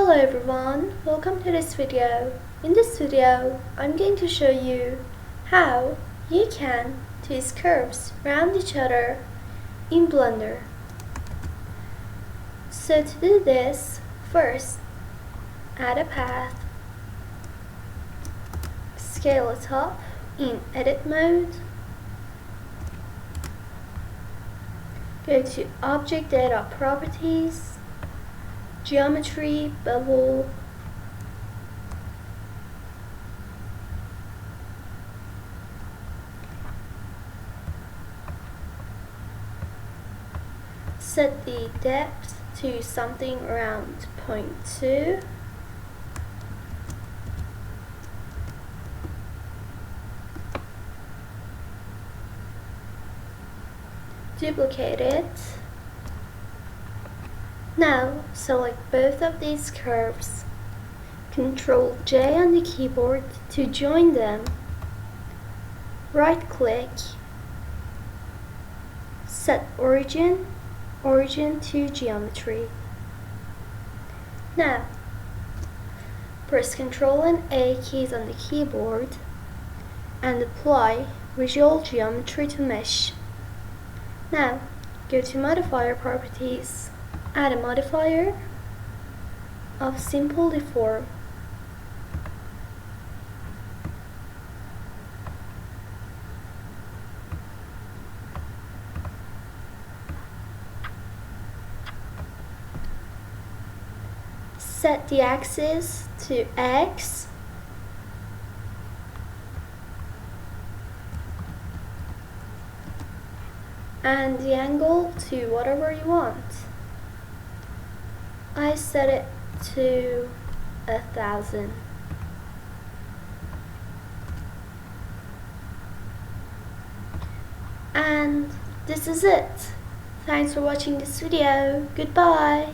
Hello everyone, welcome to this video. In this video, I'm going to show you how you can twist curves around each other in Blender. So to do this, first add a path, scale it up in edit mode, go to Object Data Properties, Geometry, Bevel, set the depth to something around 0.2, duplicate it. Now select both of these curves, Ctrl J on the keyboard to join them, right click, set origin to geometry. Now press Ctrl and A keys on the keyboard and apply visual geometry to mesh. Now go to modifier properties, add a modifier of simple deform. Set the axis to X and the angle to whatever you want. I set it to 1000. And this is it. Thanks for watching this video. Goodbye.